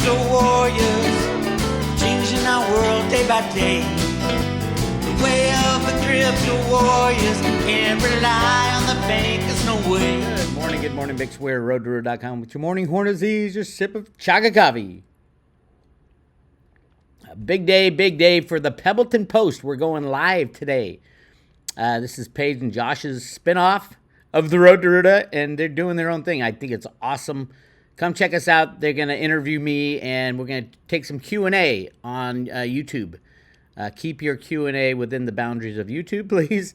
crypto warriors, changing our world day by day. The way of the crypto warriors, can't rely on the bankers, no way. Good morning, Bix Weir, roadtoroad.com with your morning horn disease, your sip of chaga coffee. A big day for the Pebbleton Post. We're going live today. This is Paige and Josh's spinoff of the Road to Ruda, and they're doing their own thing. I think it's awesome. Come check us out. They're going to interview me, and we're going to take some Q&A on YouTube. Keep your Q&A within the boundaries of YouTube, please.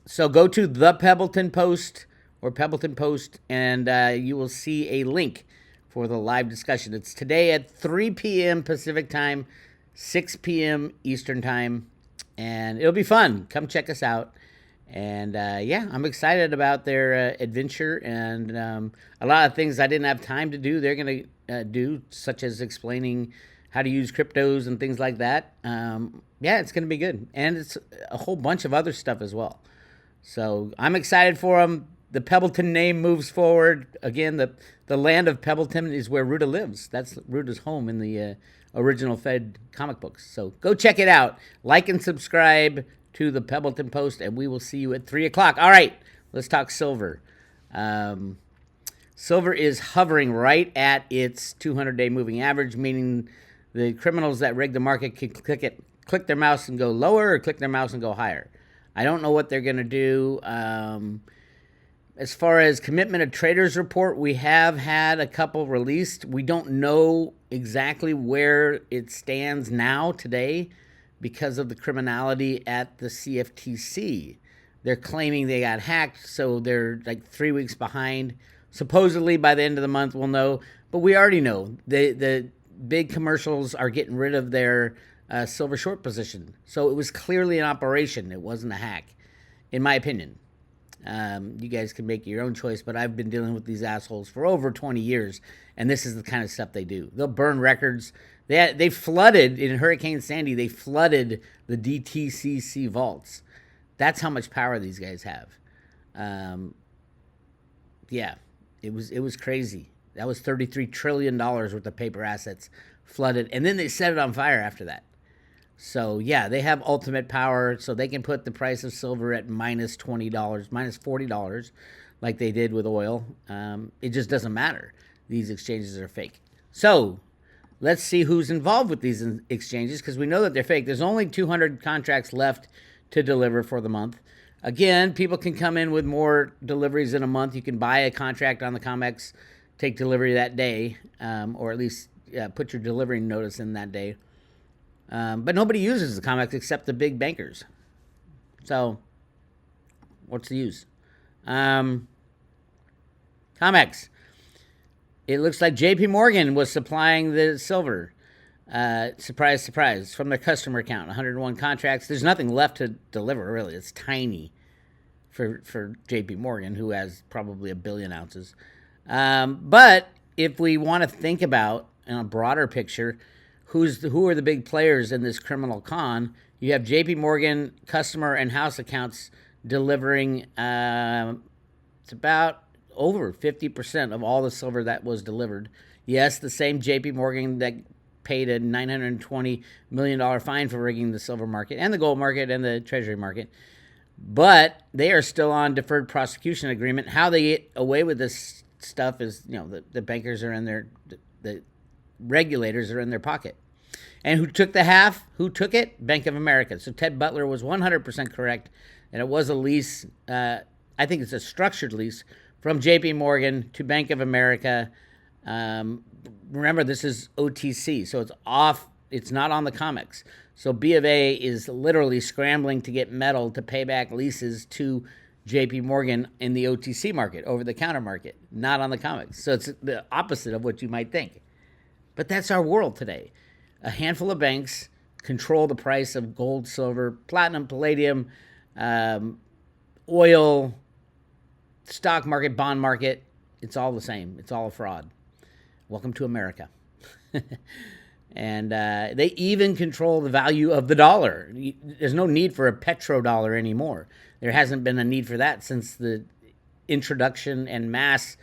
So go to the Pebbleton Post or Pebbleton Post, and you will see a link for the live discussion. It's today at 3 p.m. Pacific time, 6 p.m. Eastern time, and it'll be fun. Come check us out. And yeah, I'm excited about their adventure, and a lot of things I didn't have time to do, they're going to do, such as explaining how to use cryptos and things like that. Yeah, it's going to be good. And it's a whole bunch of other stuff as well. So I'm excited for them. The Pebbleton name moves forward. Again, the land of Pebbleton is where Ruda lives. That's Ruda's home in the original Fed comic books. So go check it out. Like and subscribe to the Pebbleton Post, and we will see you at 3 o'clock. All right, let's talk silver. Silver is hovering right at its 200-day moving average, meaning the criminals that rig the market can click their mouse and go lower, or click their mouse and go higher. I don't know what they're going to do. As far as commitment of traders report, we have had a couple released. We don't know exactly where it stands now today because of the criminality at the CFTC. They're claiming they got hacked, so they're like 3 weeks behind. Supposedly by the end of the month we'll know, but we already know. The big commercials are getting rid of their silver short position. So it was clearly an operation. It wasn't a hack, in my opinion. You guys can make your own choice, but I've been dealing with these assholes for over 20 years, and this is the kind of stuff they do. They'll burn records. They flooded, in Hurricane Sandy, they flooded the DTCC vaults. That's how much power these guys have. Yeah, it was crazy. That was $33 trillion worth of paper assets flooded, and then they set it on fire after that. So, yeah, they have ultimate power, so they can put the price of silver at minus $20, minus $40, like they did with oil. It just doesn't matter. These exchanges are fake. So, let's see who's involved with these exchanges, because we know that they're fake. There's only 200 contracts left to deliver for the month. Again, people can come in with more deliveries in a month. You can buy a contract on the COMEX, take delivery that day, or at least put your delivery notice in that day. But nobody uses the COMEX except the big bankers. So, what's the use? COMEX. It looks like JP Morgan was supplying the silver. Surprise, surprise. From their customer account, 101 contracts. There's nothing left to deliver, really. It's tiny for JP Morgan, who has probably 1 billion ounces. But if we want to think about, in a broader picture, who are the big players in this criminal con? You have JP Morgan customer and house accounts delivering, it's about over 50% of all the silver that was delivered. Yes, the same JP Morgan that paid a $920 million fine for rigging the silver market and the gold market and the treasury market. But they are still on deferred prosecution agreement. How they get away with this stuff is, the bankers are in their, the regulators are in their pocket. And who took the half? Who took it? Bank of America. So Ted Butler was 100% correct, and it was a lease. I think it's a structured lease from JP Morgan to Bank of America. Remember, this is OTC, so it's off. It's not on the COMEX. So B of A is literally scrambling to get metal to pay back leases to JP Morgan in the OTC market, over-the-counter market, not on the COMEX. So it's the opposite of what you might think. But that's our world today. A handful of banks control the price of gold, silver, platinum, palladium, oil, stock market, bond market. It's all the same. It's all a fraud. Welcome to America. And they even control the value of the dollar. There's no need for a petrodollar anymore. There hasn't been a need for that since the introduction and mass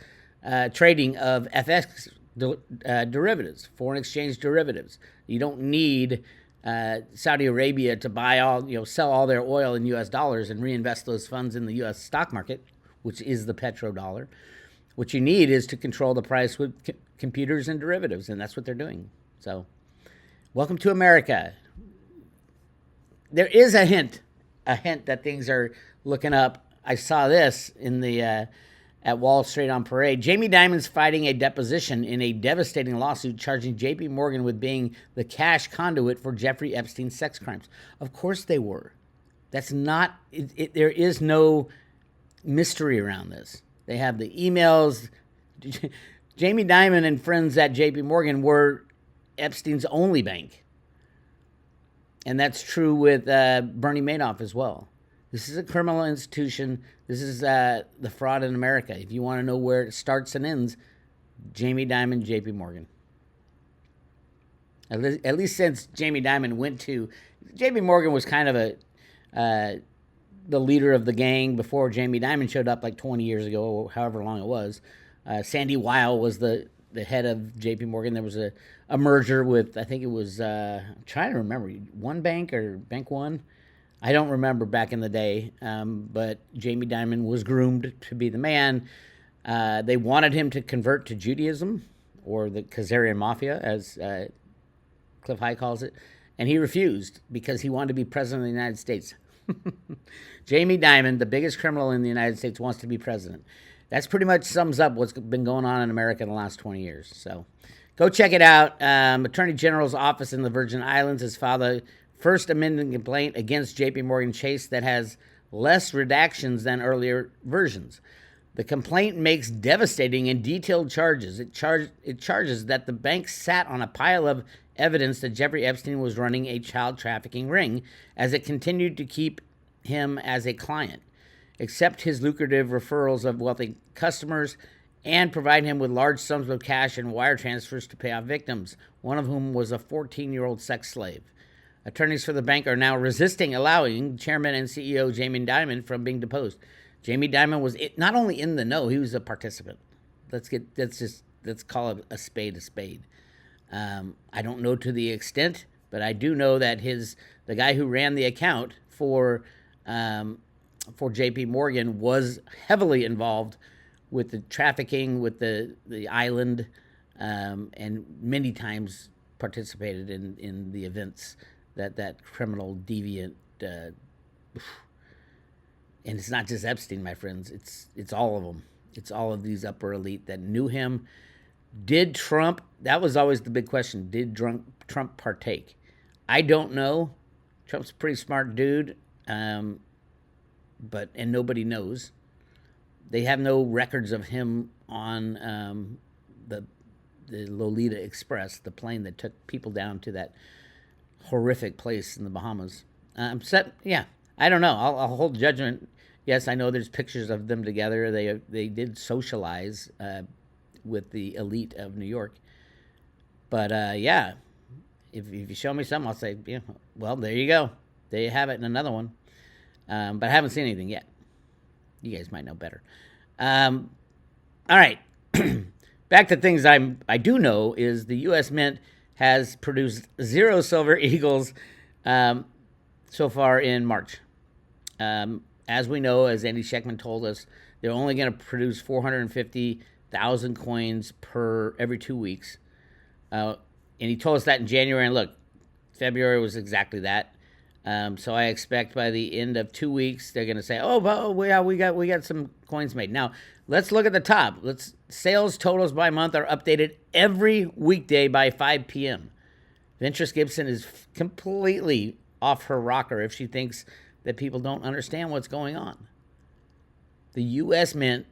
trading of FX derivatives, foreign exchange derivatives. You don't need Saudi Arabia to buy sell all their oil in U.S. dollars and reinvest those funds in the U.S. stock market, which is the petrodollar. What you need is to control the price with computers and derivatives, and that's what they're doing. So, welcome to America. There is a hint that things are looking up. I saw this in the at Wall Street on Parade. Jamie Dimon's fighting a deposition in a devastating lawsuit charging J.P. Morgan with being the cash conduit for Jeffrey Epstein's sex crimes. Of course they were. That's not. There is no mystery around this. They have the emails. Jamie Dimon and friends at J.P. Morgan were Epstein's only bank. And that's true with Bernie Madoff as well. This is a criminal institution. This is the fraud in America. If you want to know where it starts and ends, Jamie Dimon, J.P. Morgan. At least since Jamie Dimon went to... J.P. Morgan was kind of the leader of the gang before Jamie Dimon showed up like 20 years ago, or however long it was. Sandy Weil was the head of J.P. Morgan. There was a merger with, I think it was, I'm trying to remember, One Bank or Bank One. I don't remember back in the day, but Jamie Dimon was groomed to be the man. They wanted him to convert to Judaism, or the Khazarian Mafia, as Cliff High calls it, and he refused because he wanted to be president of the United States. Jamie Dimon, the biggest criminal in the United States, wants to be president. That's pretty much sums up what's been going on in America in the last 20 years. So go check it out. Attorney General's office in the Virgin Islands has filed a First Amendment complaint against J.P. Morgan Chase that has less redactions than earlier versions. The complaint makes devastating and detailed charges. It charges that the bank sat on a pile of evidence that Jeffrey Epstein was running a child trafficking ring as it continued to keep him as a client, accept his lucrative referrals of wealthy customers, and provide him with large sums of cash and wire transfers to pay off victims, one of whom was a 14-year-old sex slave. Attorneys for the bank are now resisting allowing Chairman and CEO Jamie Dimon from being deposed. Jamie Dimon was not only in the know, he was a participant. Let's call it a spade a spade. I don't know to the extent, but I do know that the guy who ran the account for J.P. Morgan was heavily involved with the trafficking, with the island, and many times participated in the events that criminal deviant. And it's not just Epstein, my friends. It's all of them. It's all of these upper elite that knew him. Did Trump? That was always the big question. Did Trump partake? I don't know. Trump's a pretty smart dude. And nobody knows. They have no records of him on the Lolita Express, the plane that took people down to that horrific place in the Bahamas. I don't know. I'll hold judgment. Yes, I know there's pictures of them together. They did socialize with the elite of New York. But if you show me something, I'll say, well, there you go. There you have it in another one. But I haven't seen anything yet. You guys might know better. All right. Back to things I do know is the U.S. Mint has produced 0 silver eagles so far in March. As we know, as Andy Scheckman told us, they're only going to produce 450,000 coins every 2 weeks. And he told us that in January, and look, February was exactly that. So I expect by the end of 2 weeks, they're going to say, we got some coins made. Now, let's look at the top. Sales totals by month are updated every weekday by 5 p.m. Ventress Gibson is completely off her rocker if she thinks that people don't understand what's going on. The U.S. Mint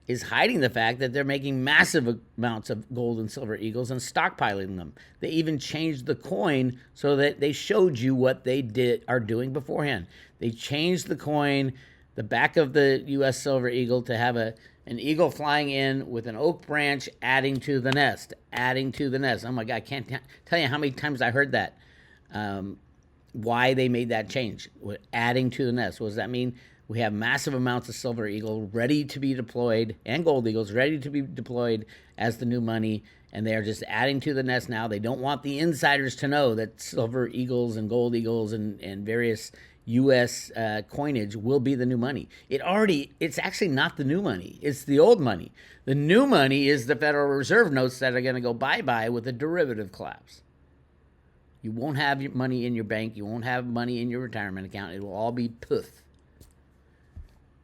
is hiding the fact that they're making massive amounts of gold and silver eagles and stockpiling them. They even changed the coin so that they showed you what they are doing beforehand. They changed the coin, the back of the U.S. silver eagle, to have an eagle flying in with an oak branch adding to the nest. Oh my God, I can't tell you how many times I heard that. Why they made that change. Adding to the nest. What does that mean? We have massive amounts of silver eagle ready to be deployed, and gold eagles ready to be deployed as the new money, and they are just adding to the nest now. They don't want the insiders to know that silver eagles and gold eagles and various U.S. Coinage will be the new money. It's actually not the new money. It's the old money. The new money is the Federal Reserve notes that are going to go bye-bye with a derivative collapse. You won't have your money in your bank. You won't have money in your retirement account. It will all be poof.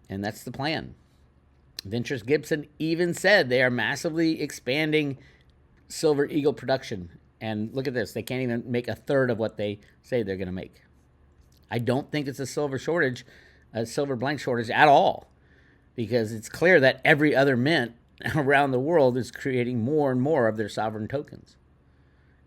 And that's the plan. Ventures Gibson even said they are massively expanding silver eagle production. And look at this. They can't even make a third of what they say they're going to make. I don't think it's a silver shortage, a silver blank shortage at all, because it's clear that every other mint around the world is creating more and more of their sovereign tokens.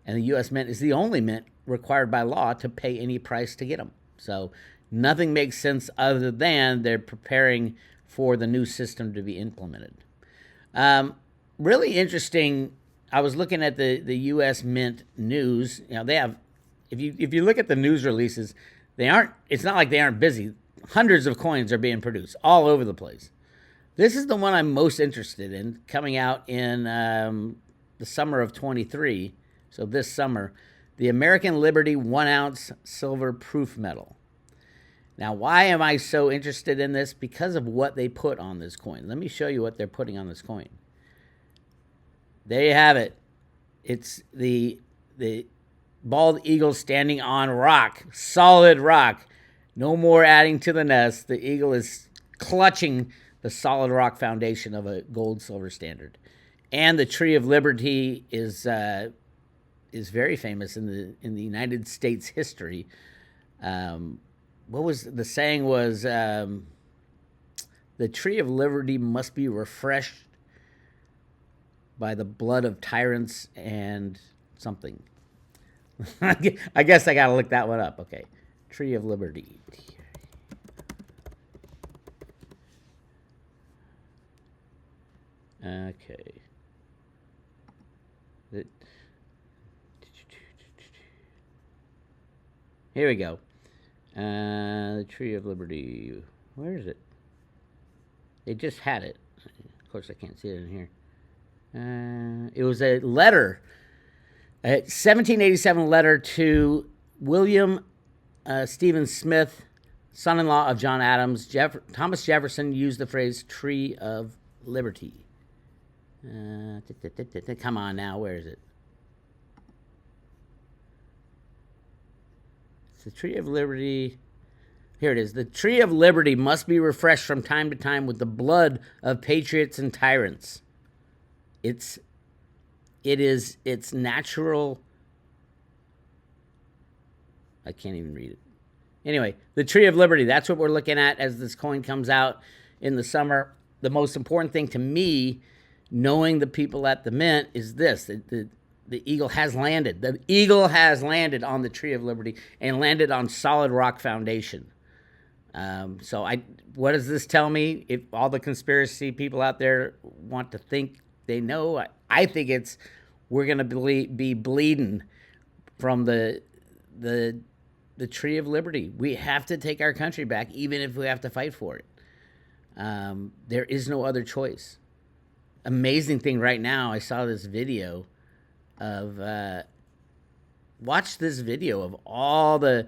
And the U.S. Mint is the only mint required by law to pay any price to get them. So nothing makes sense other than they're preparing for the new system to be implemented. Really interesting. I was looking at the U.S. Mint news. They have, if you look at the news releases, it's not like they aren't busy. Hundreds of coins are being produced all over the place. This is the one I'm most interested in, coming out in the summer of 23. So this summer, the American Liberty 1 ounce silver proof metal. Now, why am I so interested in this? Because of what they put on this coin. Let me show you what they're putting on this coin. There you have it. It's the bald eagle standing on rock, solid rock. No more adding to the nest. The eagle is clutching the solid rock foundation of a gold-silver standard. And the Tree of Liberty is very famous in the United States history. What was the saying? Was the Tree of Liberty must be refreshed by the blood of tyrants and something. I guess I gotta look that one up. Okay, Tree of Liberty. Okay. Here we go. The Tree of Liberty. Where is it? They just had it. Of course, I can't see it in here. It was a letter, a 1787 letter to William Stephen Smith, son-in-law of John Adams. Thomas Jefferson used the phrase Tree of Liberty. Come on now, where is it? It's the Tree of Liberty. Here it is. The Tree of Liberty must be refreshed from time to time with the blood of patriots and tyrants. It is its natural. I can't even read it. Anyway, the Tree of Liberty, that's what we're looking at as this coin comes out in the summer. The most important thing to me, knowing the people at the mint, is this. The eagle has landed. The eagle has landed on the Tree of Liberty and landed on solid rock foundation. What does this tell me? If all the conspiracy people out there want to think they know, I think we're going to be bleeding from the Tree of Liberty. We have to take our country back, even if we have to fight for it. There is no other choice. Amazing thing right now, I saw this video watch this video of all the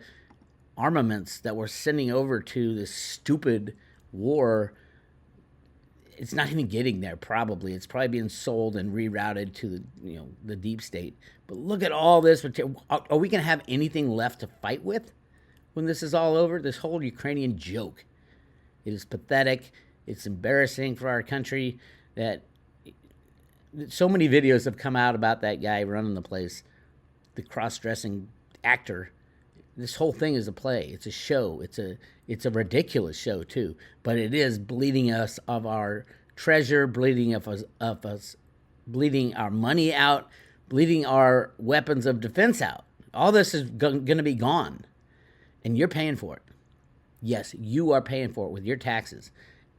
armaments that we're sending over to this stupid war. It's not even getting there, probably. It's probably being sold and rerouted to the deep state. But look at all this. Are we going to have anything left to fight with when this is all over? This whole Ukrainian joke. It is pathetic. It's embarrassing for our country that so many videos have come out about that guy running the place, the cross-dressing actor. This whole thing is a play. It's a show. It's a ridiculous show too. But it is bleeding us of our treasure, bleeding of us, bleeding our money out, bleeding our weapons of defense out. All this is going to be gone, and you're paying for it. Yes, you are paying for it with your taxes,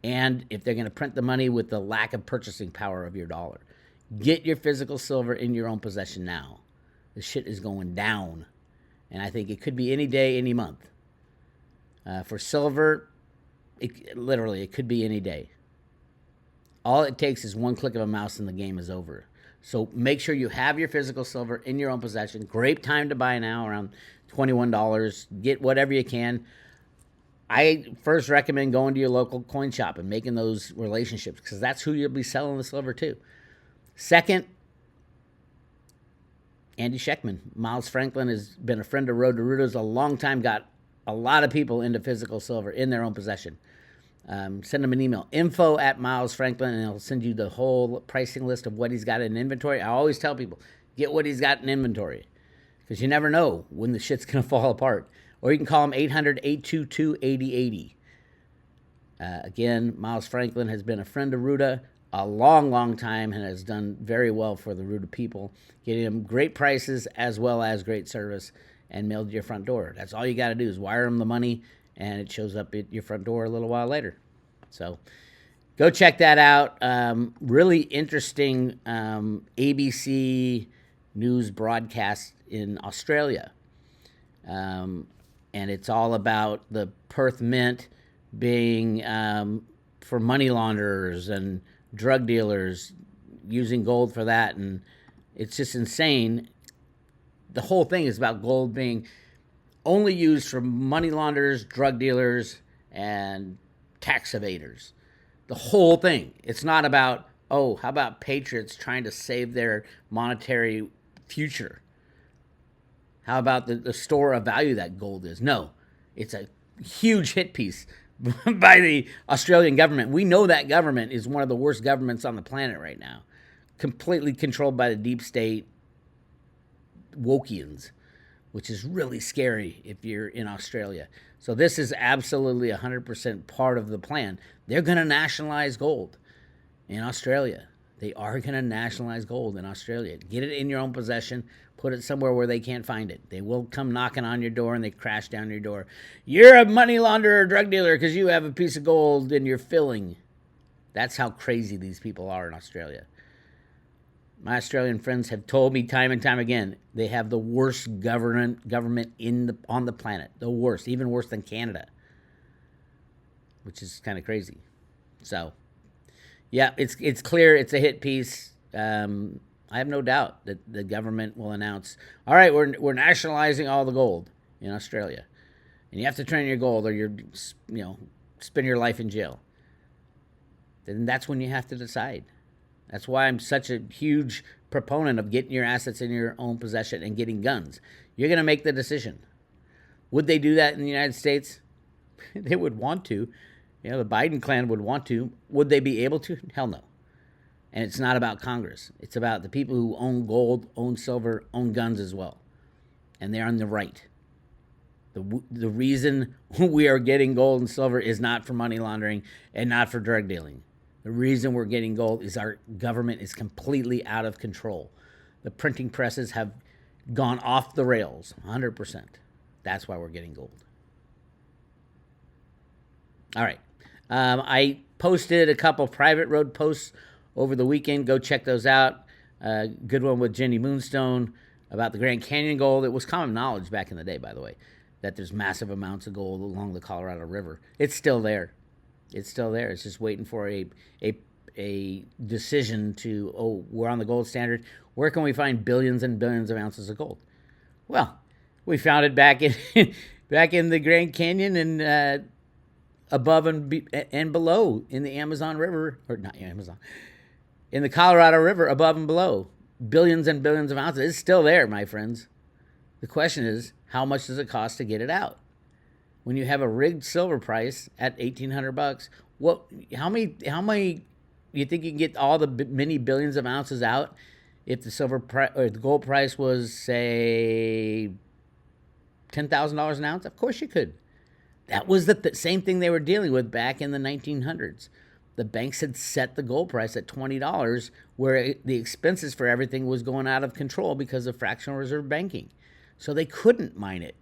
and if they're going to print the money with the lack of purchasing power of your dollar, get your physical silver in your own possession now. The shit is going down. And I think it could be any day, any month. For silver, Literally, it could be any day. All it takes is one click of a mouse and the game is over. So make sure you have your physical silver in your own possession. Great time to buy now, around $21. Get whatever you can. I first recommend going to your local coin shop and making those relationships, because that's who you'll be selling the silver to. Second, Andy Scheckman. Miles Franklin has been a friend of Road to Rudo's a long time, got a lot of people into physical silver in their own possession. Send him an email, info@milesfranklin, and he'll send you the whole pricing list of what he's got in inventory. I always tell people, get what he's got in inventory, because you never know when the shit's going to fall apart. Or you can call him 800-822-8080. Again, Miles Franklin has been a friend of Ruda a long, long time and has done very well for the Ruda people, getting them great prices as well as great service and mailed to your front door. That's all you got to do is wire them the money, and it shows up at your front door a little while later. So go check that out. Really interesting ABC news broadcast in Australia. And it's all about the Perth Mint being for money launderers and drug dealers using gold for that. And it's just insane. The whole thing is about gold being only used for money launderers, drug dealers, and tax evaders. The whole thing. It's not about, oh, how about patriots trying to save their monetary future? How about the store of value that gold is? No, it's a huge hit piece by the Australian government. We know that government is one of the worst governments on the planet right now, completely controlled by the deep state Wokians, which is really scary if you're in Australia. So this is absolutely 100% part of the plan. They're going to nationalize gold in Australia. They are going to nationalize gold in Australia. Get it in your own possession. Put it somewhere where they can't find it. They will come knocking on your door and they crash down your door. You're a money launderer, drug dealer, because you have a piece of gold in your filling. That's how crazy these people are in Australia. My Australian friends have told me time and time again, they have the worst government on the planet. The worst, even worse than Canada, which is kind of crazy. So, yeah, it's clear. It's a hit piece. I have no doubt that the government will announce, all right, we're nationalizing all the gold in Australia, and you have to turn in your gold or you're, spend your life in jail. Then that's when you have to decide. That's why I'm such a huge proponent of getting your assets in your own possession and getting guns. You're going to make the decision. Would they do that in the United States? They would want to. The Biden clan would want to. Would they be able to? Hell no. And it's not about Congress. It's about the people who own gold, own silver, own guns as well. And they're on the right. The reason we are getting gold and silver is not for money laundering and not for drug dealing. The reason we're getting gold is our government is completely out of control. The printing presses have gone off the rails, 100%. That's why we're getting gold. All right. I posted a couple private road posts over the weekend. Go check those out. Good one with Jenny Moonstone about the Grand Canyon gold. It was common knowledge back in the day, by the way, that there's massive amounts of gold along the Colorado River. It's still there. It's still there. It's just waiting for a decision to, we're on the gold standard. Where can we find billions and billions of ounces of gold? Well, we found it back in the Grand Canyon and above and below in the Amazon River, or not Amazon, in the Colorado River, above and below. Billions and billions of ounces. It's still there, my friends. The question is, how much does it cost to get it out? When you have a rigged silver price at $1,800, how many you think you can get all the many billions of ounces out if the or the gold price was, say, $10,000 an ounce? Of course you could. That was the same thing they were dealing with back in the 1900s. The banks had set the gold price at $20, where the expenses for everything was going out of control because of fractional reserve banking. So they couldn't mine it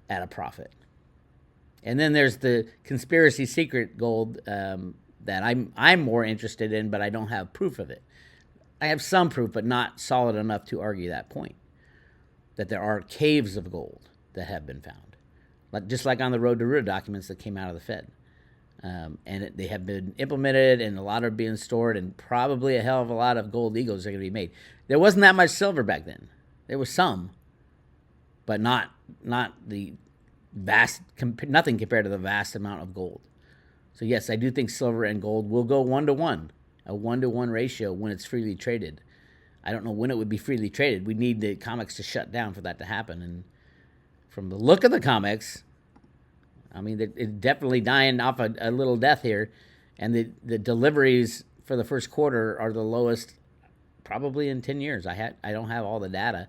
at a profit. And then there's the conspiracy secret gold that I'm more interested in, but I don't have proof of it. I have some proof, but not solid enough to argue that point, that there are caves of gold that have been found, just like on the Road to Ruda documents that came out of the Fed. They have been implemented, and a lot are being stored, and probably a hell of a lot of gold eagles are going to be made. There wasn't that much silver back then. There was some, but not the vast, nothing compared to the vast amount of gold. So yes, I do think silver and gold will go 1-to-1, a 1-to-1 ratio when it's freely traded. I don't know when it would be freely traded. We need the comics to shut down for that to happen. And from the look of the comics, I mean, it's definitely dying off a little death here. And the deliveries for the first quarter are the lowest probably in 10 years. I don't have all the data.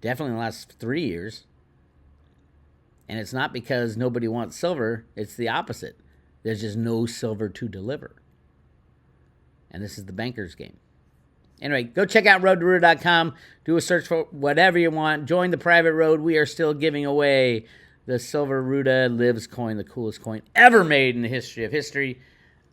Definitely in the last 3 years. And it's not because nobody wants silver. It's the opposite. There's just no silver to deliver. And this is the banker's game. Anyway, go check out roadtoruda.com. Do a search for whatever you want. Join the private road. We are still giving away the Silver Ruda Lives coin, the coolest coin ever made in the history of history.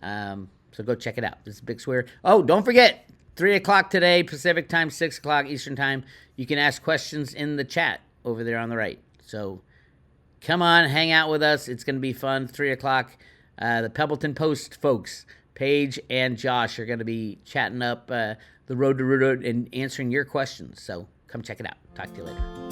So go check it out. This is Bix Weir. Oh, don't forget, 3 o'clock today, Pacific time, 6 o'clock Eastern time. You can ask questions in the chat over there on the right. So come on, hang out with us. It's going to be fun. 3 o'clock. The Pebbleton Post folks, Paige and Josh, are going to be chatting up the Road to Ruda and answering your questions. So come check it out. Talk to you later.